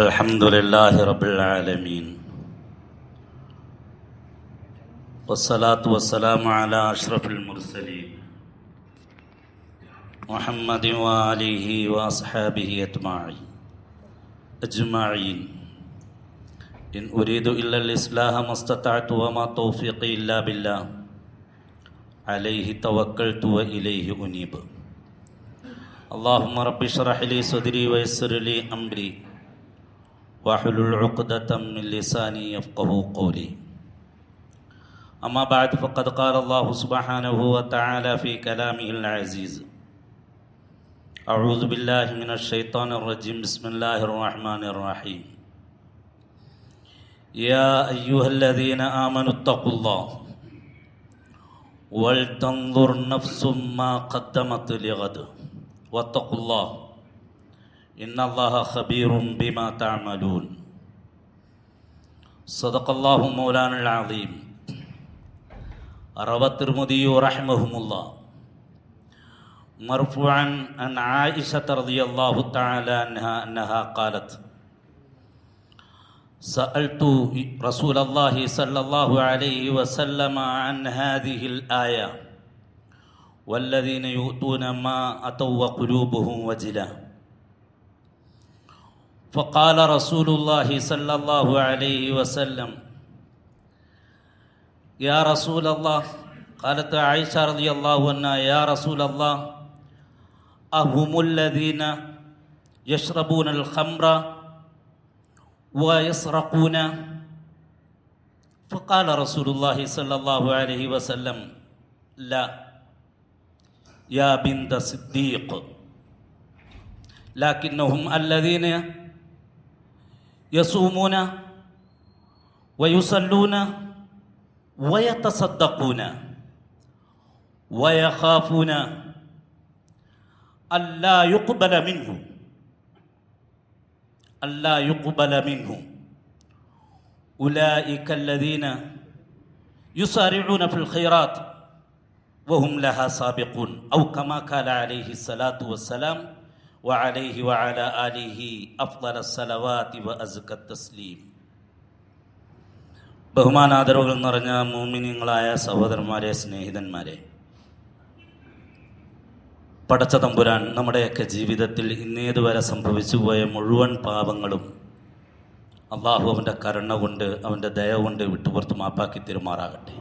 Alhamdulillahi Rabbil Alameen. Wassalatu wassalamu ala ashrafil mursaleen Muhammadin wa alihi wa ashabihi ajma'in. In uridu illa al-islaha mastata'tu wa ma tawfiqi illa billah. Alayhi tawakkaltu wa ilayhi unib. Allahumma rabbi shrah li sadri wa yassir li amri wahlul 'uqdatam min lisani yafqahu qawli. Amma ba'd, faqad qala Allah subhanahu wa ta'ala fi kalamihil aziz. A'udzu billahi minasy syaithanir rajim. Bismillahir rahmanir rahim. Ya ayyuhalladzina amanu taqullaha wal tanzur nafsum ma qaddamat lighad wattaqullaha innallaha khabirum bima ta'malun. Sadaqallahu maulanal azim. Rawat Tirmidhi rahimahumullah marfu'an an Aisha radhiyallahu ta'ala anha qalat sa'altu Rasulullah sallallahu alayhi wa sallam an hadhihi al-aya walladhina yu'tuna ma ataw wa qulubuhum wajila. فقال رسول الله صلى الله عليه وسلم يا رسول الله. قالت عائشة رضي الله عنها يا رسول الله أهم الذين يشربون الخمر ويسرقون؟ فقال رسول الله صلى الله عليه وسلم لا يا بنت الصديق لكنهم الذين يصومون ويصلون ويتصدقون ويخافون ألا يقبل منه أولئك الذين يسارعون في الخيرات وهم لها سابقون أو كما قال عليه الصلاة والسلام وعليه وعلى آله أفضل الصلوات وأزكى التسليم. ബഹുമാനാദരവുകൾ നിറഞ്ഞ മുഅ്മിനീങ്ങളായ സഹോദരന്മാരെ, സ്നേഹിതന്മാരെ, പടച്ച തമ്പുരാൻ നമ്മുടെയൊക്കെ ജീവിതത്തിൽ ഇന്നേതുവരെ സംഭവിച്ചു പോയ മുഴുവൻ പാപങ്ങളും അള്ളാഹു അവൻ്റെ കരുണ കൊണ്ട് അവൻ്റെ ദയ കൊണ്ട് വിട്ടുപുറത്ത് മാപ്പാക്കി തിരുമാറാകട്ടെ.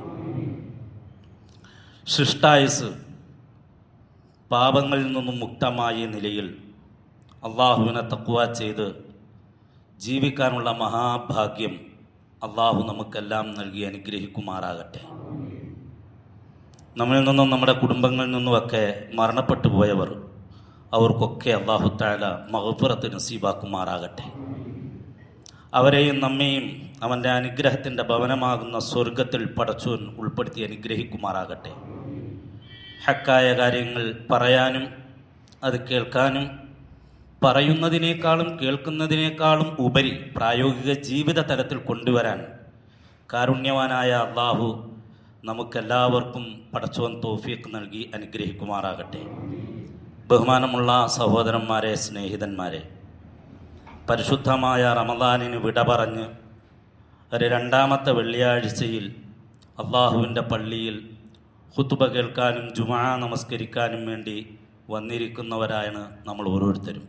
ശിഷ്ടായുസ് പാപങ്ങളിൽ നിന്നും മുക്തമായ നിലയിൽ അള്ളാഹുവിനെ തഖ്വ ചെയ്ത് ജീവിക്കാനുള്ള മഹാഭാഗ്യം അള്ളാഹു നമുക്കെല്ലാം നൽകി അനുഗ്രഹിക്കുമാറാകട്ടെ. നമ്മിൽ നിന്നും നമ്മുടെ കുടുംബങ്ങളിൽ നിന്നുമൊക്കെ മരണപ്പെട്ടു പോയവർ, അവർക്കൊക്കെ അള്ളാഹു തആല മഗ്ഫിറത്ത് നസീബാക്കുമാറാകട്ടെ. അവരെയും നമ്മെയും അവൻ്റെ അനുഗ്രഹത്തിൻ്റെ ഭവനമാകുന്ന സ്വർഗത്തിൽ പടച്ചോൻ ഉൾപ്പെടുത്തി അനുഗ്രഹിക്കുമാറാകട്ടെ. ഹക്കായ കാര്യങ്ങൾ പറയാനും അത് കേൾക്കാനും പറയുന്നതിനേക്കാളും കേൾക്കുന്നതിനേക്കാളും ഉപരി പ്രായോഗിക ജീവിത തലത്തിൽ കൊണ്ടുവരാൻ കാരുണ്യവാനായ അള്ളാഹു നമുക്കെല്ലാവർക്കും പടച്ചോൻ തൗഫീഖ് നൽകി അനുഗ്രഹിക്കുമാറാകട്ടെ. ബഹുമാനമുള്ള സഹോദരന്മാരെ, സ്നേഹിതന്മാരെ, പരിശുദ്ധമായ റമദാനിന് വിട പറഞ്ഞ് ഒരു രണ്ടാമത്തെ വെള്ളിയാഴ്ചയിൽ അള്ളാഹുവിൻ്റെ പള്ളിയിൽ ഖുതുബ കേൾക്കാനും ജുമുഅ നമസ്കരിക്കാനും വേണ്ടി വന്നിരിക്കുന്നവരാണ് നമ്മൾ ഓരോരുത്തരും.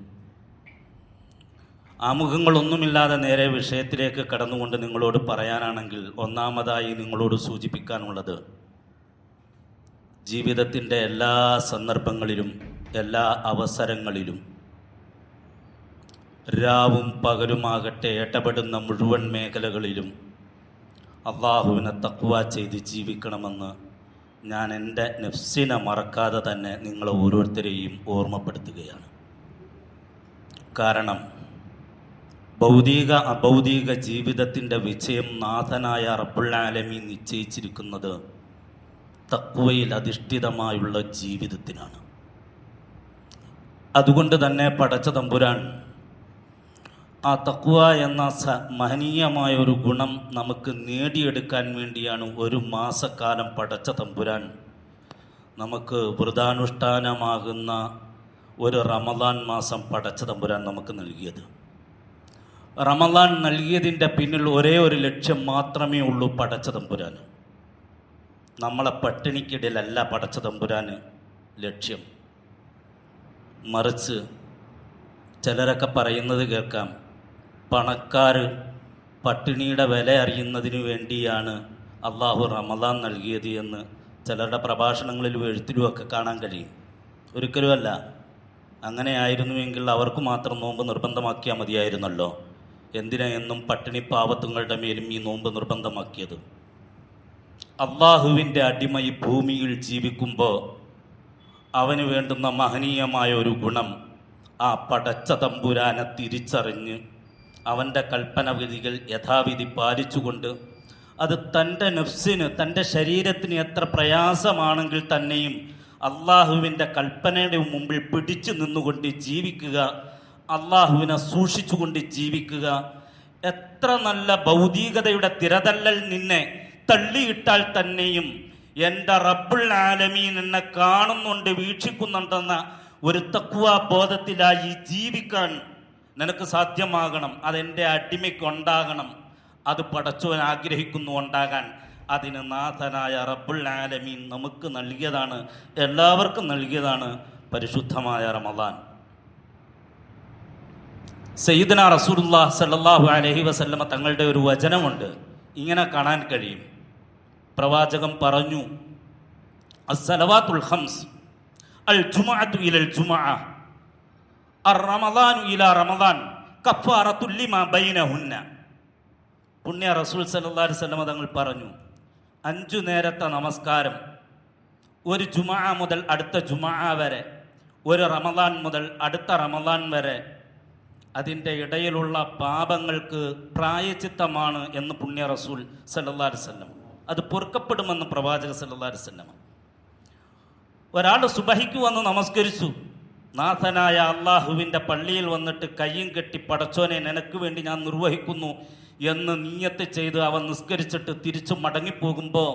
ആമുഖങ്ങളൊന്നുമില്ലാതെ നേരെ വിഷയത്തിലേക്ക് കടന്നുകൊണ്ട് നിങ്ങളോട് പറയാനാണെങ്കിൽ, ഒന്നാമതായി നിങ്ങളോട് സൂചിപ്പിക്കാനുള്ളത്, ജീവിതത്തിൻ്റെ എല്ലാ സന്ദർഭങ്ങളിലും എല്ലാ അവസരങ്ങളിലും രാവും പകലുമാകട്ടെ ഇടപെടുന്ന മുഴുവൻ മേഖലകളിലും അള്ളാഹുവിനെ തഖ്വ ചെയ്ത് ജീവിക്കണമെന്ന് ഞാൻ എൻ്റെ നഫ്സിനെ മറക്കാതെ തന്നെ നിങ്ങളെ ഓരോരുത്തരെയും ഓർമ്മപ്പെടുത്തുകയാണ്. കാരണം ഭൗതിക അഭൗതിക ജീവിതത്തിൻ്റെ വിജയം നാഥനായ റബ്ബുൽ ആലമീൻ നിശ്ചയിച്ചിരിക്കുന്നത് തഖ്വയിൽ അധിഷ്ഠിതമായുള്ള ജീവിതത്തിനാണ്. അതുകൊണ്ട് തന്നെ പടച്ച തമ്പുരാൻ ആ തഖ്വ എന്ന മഹനീയമായ ഒരു ഗുണം നമുക്ക് നേടിയെടുക്കാൻ വേണ്ടിയാണ് ഒരു മാസക്കാലം പടച്ച തമ്പുരാൻ നമുക്ക് വ്രതാനുഷ്ഠാനമാകുന്ന ഒരു റമദാൻ മാസം പടച്ച തമ്പുരാൻ നമുക്ക് നൽകിയത്. റമദാൻ നൽകിയതിൻ്റെ പിന്നിൽ ഒരേ ഒരു ലക്ഷ്യം മാത്രമേ ഉള്ളൂ പടച്ച തമ്പുരാൻ. നമ്മളെ പട്ടിണിക്കിടയിലല്ല പടച്ച തമ്പുരാൻ ലക്ഷ്യം. മറിച്ച് ചിലരൊക്കെ പറയുന്നത് കേൾക്കാം, പണക്കാർ പട്ടിണിയുടെ വില അറിയുന്നതിന് വേണ്ടിയാണ് അള്ളാഹു റമദാൻ നൽകിയത് എന്ന് ചിലരുടെ പ്രഭാഷണങ്ങളിലും എഴുത്തിലുമൊക്കെ കാണാൻ കഴിയും. ഒരിക്കലുമല്ല. അങ്ങനെ ആയിരുന്നുവെങ്കിൽ അവർക്ക് മാത്രം നോമ്പ് നിർബന്ധമാക്കിയാൽ മതിയായിരുന്നല്ലോ. എന്തിനാ എന്നും പട്ടിണി പാവത്തുങ്ങളുടെ മേലും ഈ നോമ്പ് നിർബന്ധമാക്കിയത്? അള്ളാഹുവിൻ്റെ അടിമ ഈ ഭൂമിയിൽ ജീവിക്കുമ്പോൾ അവന് വേണ്ടുന്ന മഹനീയമായ ഒരു ഗുണം ആ പടച്ച തമ്പുരാനെ തിരിച്ചറിഞ്ഞ് അവൻ്റെ കൽപ്പനവിധികൾ യഥാവിധി പാലിച്ചുകൊണ്ട് അത് തൻ്റെ നഫ്സിന്, തൻ്റെ ശരീരത്തിന് എത്ര പ്രയാസമാണെങ്കിൽ തന്നെയും അള്ളാഹുവിൻ്റെ കൽപ്പനയുടെ മുമ്പിൽ പിടിച്ചു നിന്നുകൊണ്ട് ജീവിക്കുക, അള്ളാഹുവിനെ സൂക്ഷിച്ചുകൊണ്ട് ജീവിക്കുക. എത്ര നല്ല ഭൗതികതയുടെ തിരതല്ലൽ നിന്നെ തള്ളിയിട്ടാൽ തന്നെയും എൻ്റെ റബ്ബുൽ ആലമീൻ എന്നെ കാണുന്നുണ്ട്, വീക്ഷിക്കുന്നുണ്ടെന്ന ഒരു തഖ്വാ ബോധത്തിലായി ജീവിക്കാൻ നിനക്ക് സാധ്യമാകണം. അതെൻ്റെ അടിമയ്ക്കുണ്ടാകണം. അത് പടച്ചവൻ ആഗ്രഹിക്കുന്നു ഉണ്ടാകാൻ. അതിന് നാഥനായ റബ്ബുൽ ആലമീൻ നമുക്ക് നൽകിയതാണ്, എല്ലാവർക്കും നൽകിയതാണ് പരിശുദ്ധമായ റമദാൻ. സയ്യിദുനാ റസൂലുള്ളാഹി സ്വല്ലല്ലാഹു അലൈഹി വസല്ലമ തങ്ങളുടെ ഒരു വചനമുണ്ട്, ഇങ്ങനെ കാണാൻ കഴിയും. പ്രവാചകൻ പറഞ്ഞു, അസ്സലവാത്തുൽ ഖംസ് അൽ ജുമുഅത്തു ഇലൽ ജുമുഅ അർ റമദാനു ഇലാ റമദാൻ കഫാറത്തുൽ ലിമാ ബൈനഹുന്ന. പുണ്യ റസൂൽ സല്ലല്ലാഹു അലൈഹി വസല്ലമ തങ്ങൾ പറഞ്ഞു, 5 നേരത്തെ നമസ്കാരം ഒരു ജുമുഅ മുതൽ അടുത്ത ജുമുഅ വരെ, ഒരു റമദാൻ മുതൽ അടുത്ത റമദാൻ വരെ, അതിൻ്റെ ഇടയിലുള്ള പാപങ്ങൾക്ക് പ്രായച്ചിത്തമാണ് എന്ന് പുണ്യ റസൂൽ സല്ലല്ലാഹു അലൈഹി വസല്ലം. അത് പൊറുക്കപ്പെടുമെന്ന് പ്രവാചക സല്ലല്ലാഹു അലൈഹി വസല്ലം. ഒരാൾ സുബഹിക്ക് വന്ന് നമസ്കരിച്ചു, നാഥനായ അള്ളാഹുവിൻ്റെ പള്ളിയിൽ വന്നിട്ട് കയ്യും കെട്ടി പടച്ചോനെ നിനക്ക് വേണ്ടി ഞാൻ നിർവഹിക്കുന്നു എന്ന് നിയ്യത്ത് ചെയ്ത് അവൻ നിസ്കരിച്ചിട്ട് തിരിച്ചു മടങ്ങിപ്പോകുമ്പോൾ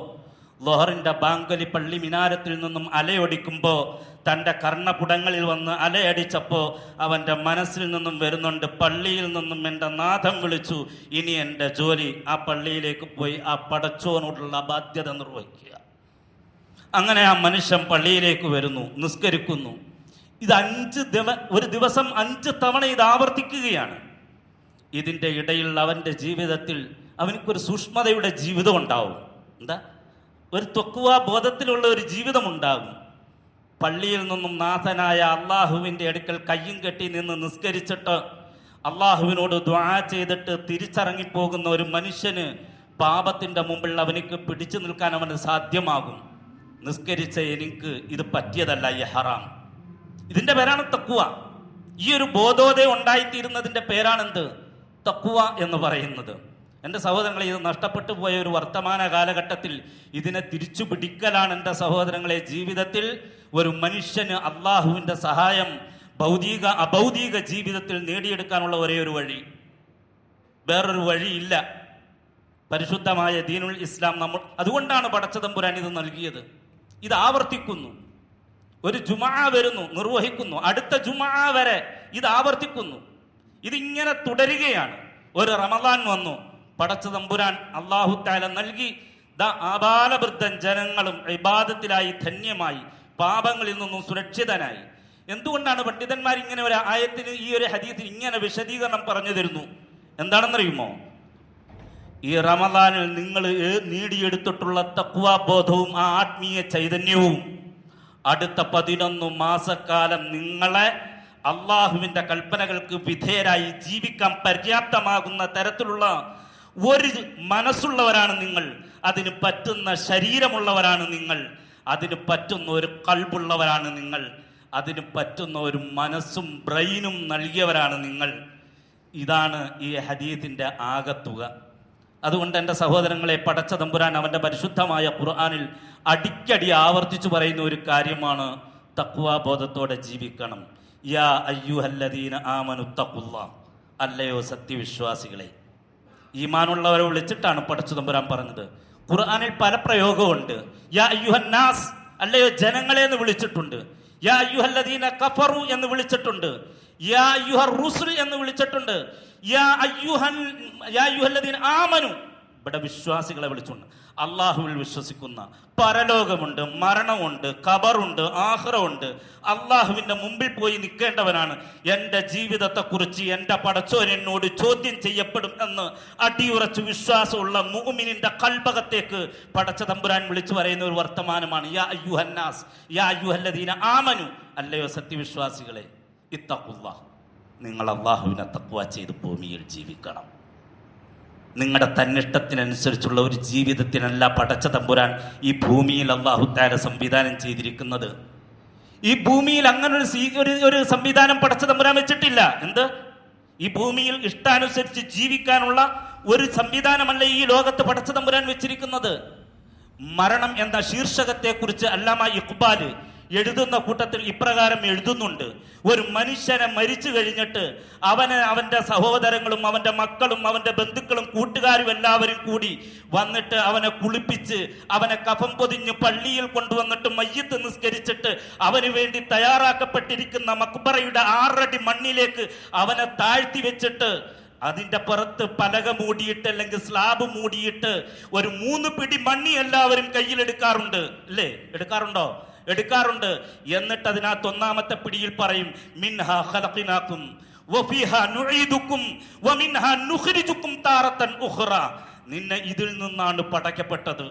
ലോഹറിൻ്റെ ബാങ്കലി പള്ളി മിനാരത്തിൽ നിന്നും അലയൊടിക്കുമ്പോൾ തൻ്റെ കർണപുടങ്ങളിൽ വന്ന് അലയടിച്ചപ്പോൾ അവൻ്റെ മനസ്സിൽ നിന്നും വരുന്നുണ്ട്, പള്ളിയിൽ നിന്നും എൻ്റെ നാഥൻ വിളിച്ചു, ഇനി എൻ്റെ ജോലി ആ പള്ളിയിലേക്ക് പോയി ആ പടച്ചോനോടുള്ള ബാധ്യത നിർവഹിക്കുക. അങ്ങനെ ആ മനുഷ്യൻ പള്ളിയിലേക്ക് വരുന്നു, നിസ്കരിക്കുന്നു. ഇത് ഒരു ദിവസം 5 തവണ ഇത് ആവർത്തിക്കുകയാണ്. ഇതിൻ്റെ ഇടയിൽ അവൻ്റെ ജീവിതത്തിൽ അവനക്കൊരു സൂക്ഷ്മതയുടെ ജീവിതം ഉണ്ടാവും. എന്താ? ഒരു തഖ്വാ ബോധത്തിലുള്ള ഒരു ജീവിതമുണ്ടാകും. പള്ളിയിൽ നിന്നും നാഥനായ അള്ളാഹുവിൻ്റെ അടുക്കൽ കയ്യും കെട്ടി നിന്ന് നിസ്കരിച്ചിട്ട് അള്ളാഹുവിനോട് ദുആ ചെയ്തിട്ട് തിരിച്ചിറങ്ങിപ്പോകുന്ന ഒരു മനുഷ്യന് പാപത്തിൻ്റെ മുമ്പിൽ അവനിക്ക് പിടിച്ചു നിൽക്കാൻ അവന് സാധ്യമാകും. നിസ്കരിച്ച എനിക്ക് ഇത് പറ്റിയതല്ല, ഈ ഹറാം. ഇതിൻ്റെ പേരാണ് തഖ്വ. ഈ ഒരു ബോധോദയം ഉണ്ടായിത്തീരുന്നതിൻ്റെ പേരാണെന്ത്? തഖ്വ എന്ന് പറയുന്നത്. എൻ്റെ സഹോദരങ്ങളെ, ഇത് നഷ്ടപ്പെട്ടു പോയ ഒരു വർത്തമാന കാലഘട്ടത്തിൽ ഇതിനെ തിരിച്ചു പിടിക്കലാണ് എൻ്റെ സഹോദരങ്ങളെ ജീവിതത്തിൽ ഒരു മനുഷ്യന് അള്ളാഹുവിൻ്റെ സഹായം അഭൗതിക ജീവിതത്തിൽ നേടിയെടുക്കാനുള്ള ഒരേ ഒരു വഴി. വേറൊരു വഴിയില്ല. പരിശുദ്ധമായ ദീനുൽ ഇസ്ലാം അതുകൊണ്ടാണ് പടച്ച തമ്പുരാൻ ഇത് നൽകിയത്. ഇത് ആവർത്തിക്കുന്നു. ഒരു ജുമുഅ വരുന്നു, നിർവഹിക്കുന്നു, അടുത്ത ജുമുഅ വരെ ഇത് ആവർത്തിക്കുന്നു. ഇതിങ്ങനെ തുടരുകയാണ്. ഒരു റമദാൻ വന്നു, പടച്ച തമ്പുരാൻ അല്ലാഹു തആല നൽകി. ആബാലവൃദ്ധൻ ജനങ്ങളും ഇബാദത്തിലായി ധന്യമായി, പാപങ്ങളിൽ നിന്നും സുരക്ഷിതനായി. എന്തുകൊണ്ടാണ് പണ്ഡിതന്മാർ ഇങ്ങനെ ഒരു ആയത്തിന്, ഈ ഒരു ഹദീസിന് ഇങ്ങനെ വിശദീകരണം പറഞ്ഞു തരുന്നു? എന്താണെന്നറിയുമോ? ഈ റമദാനിൽ നിങ്ങൾ നേടിയെടുത്തിട്ടുള്ള തഖ്വാ ബോധവും ആ ആത്മീയ ചൈതന്യവും അടുത്ത 11 മാസക്കാലം നിങ്ങളെ അള്ളാഹുവിൻ്റെ കൽപ്പനകൾക്ക് വിധേയരായി ജീവിക്കാൻ പര്യാപ്തമാകുന്ന തരത്തിലുള്ള ഒരു മനസ്സുള്ളവരാണ് നിങ്ങൾ. അതിന് പറ്റുന്ന ശരീരമുള്ളവരാണ് നിങ്ങൾ. അതിന് പറ്റുന്ന ഒരു ഖൽബുള്ളവരാണ് നിങ്ങൾ. അതിന് പറ്റുന്ന ഒരു മനസ്സും ബ്രെയിനും നൽകിയവരാണ് നിങ്ങൾ. ഇതാണ് ഈ ഹദീസിൻ്റെ ആകത്തുക. അതുകൊണ്ട് എൻ്റെ സഹോദരങ്ങളെ, പടച്ച തമ്പുരാൻ അവൻ്റെ പരിശുദ്ധമായ ഖുർആനിൽ അടിക്കടി ആവർത്തിച്ചു പറയുന്ന ഒരു കാര്യമാണ് തഖ്വാ ബോധത്തോടെ ജീവിക്കണം. യാ അയ്യുഹല്ലദീന ആമനു തഖുല്ലാഹ്, അല്ലയോ സത്യവിശ്വാസികളെ. ഈമാനുള്ളവരെ വിളിച്ചിട്ടാണ് പടച്ച തമ്പുരാൻ പറഞ്ഞത്. ഖുർആനിൽ പല പ്രയോഗമുണ്ട്. യാ അയ്യുഹന്നാസ്, അല്ലയോ ജനങ്ങളെ എന്ന് വിളിച്ചിട്ടുണ്ട്. യാ അയ്യുഹല്ലദീന കഫറു എന്ന് വിളിച്ചിട്ടുണ്ട്, യാ അയ്യുഹർ റുസുൽ എന്ന് വിളിച്ചിട്ടുണ്ട്, യാ അയ്യുഹല്ലദീന ആമനു ഇവിടെ വിശ്വാസികളെ വിളിച്ചുണ്ട്. അള്ളാഹുവിൽ വിശ്വസിക്കുന്ന, പരലോകമുണ്ട്, മരണമുണ്ട്, ഖബറുണ്ട്, ആഖിറമുണ്ട്, അള്ളാഹുവിൻ്റെ മുമ്പിൽ പോയി നിൽക്കേണ്ടവനാണ്, എൻ്റെ ജീവിതത്തെക്കുറിച്ച് എൻ്റെ പടച്ചോൻ എന്നോട് ചോദ്യം ചെയ്യപ്പെടും എന്ന് അടിയുറച്ച് വിശ്വാസമുള്ള മുഅ്മിനിന്റെ കൽബകത്തേക്ക് പടച്ച തമ്പുരാൻ വിളിച്ചു പറയുന്ന ഒരു വർത്തമാനമാണ് യാ അയ്യുഹന്നാസ് യാ അയ്യുഹല്ലദീന ആമനു. അല്ലയോ സത്യവിശ്വാസികളെ, ഇത്തഖുല്ലാഹ്, നിങ്ങൾ അള്ളാഹുവിനെ തഖ്വ ചെയ്ത് ഭൂമിയിൽ ജീവിക്കണം. നിങ്ങളുടെ തന്നിഷ്ടത്തിനനുസരിച്ചുള്ള ഒരു ജീവിതത്തിനല്ല പടച്ച തമ്പുരാൻ ഈ ഭൂമിയിൽ അല്ലാഹു തആല സംവിധാനം ചെയ്തിരിക്കുന്നത്. ഈ ഭൂമിയിൽ അങ്ങനെ ഒരു സംവിധാനം പടച്ച തമ്പുരാൻ വെച്ചിട്ടില്ല. എന്ത്? ഈ ഭൂമിയിൽ ഇഷ്ടാനുസരിച്ച് ജീവിക്കാനുള്ള ഒരു സംവിധാനമല്ല ഈ ലോകത്ത് പടച്ച തമ്പുരാൻ വെച്ചിരിക്കുന്നത്. മരണം എന്ന ശീർഷകത്തെക്കുറിച്ച് അല്ലാമ ഇഖ്ബാൽ എഴുതുന്ന കൂട്ടത്തിൽ ഇപ്രകാരം എഴുതുന്നുണ്ട്: ഒരു മനുഷ്യനെ മരിച്ചു കഴിഞ്ഞിട്ട് അവൻ്റെ സഹോദരങ്ങളും അവൻ്റെ മക്കളും അവൻ്റെ ബന്ധുക്കളും കൂട്ടുകാരും എല്ലാവരും കൂടി വന്നിട്ട് അവനെ കുളിപ്പിച്ച് അവനെ കഫം പൊതിഞ്ഞ് പള്ളിയിൽ കൊണ്ടുവന്നിട്ട് മയ്യിത്ത് നിസ്കരിച്ചിട്ട് അവന് വേണ്ടി തയ്യാറാക്കപ്പെട്ടിരിക്കുന്ന മക്ബറയുടെ 6 അടി മണ്ണിലേക്ക് അവനെ താഴ്ത്തി വെച്ചിട്ട് അതിൻ്റെ പുറത്ത് പലക മൂടിയിട്ട് അല്ലെങ്കിൽ സ്ലാബ് മൂടിയിട്ട് ഒരു 3 പിടി മണ്ണി എല്ലാവരും കയ്യിലെടുക്കാറുണ്ട്. അല്ലേ? എടുക്കാറുണ്ട്. എന്നിട്ട് അതിനകത്ത് 1ാമത്തെ പിടിയിൽ പറയും മിൻഹാ ഖലഖനാകും വഫീഹാ നുഈദുകും വമിൻഹാ നുഖ്രിജുകും താറത്തൻ ഉഖ്റ. നിന്നെ ഇതിൽ നിന്നാണ് പടക്കപ്പെട്ടത്.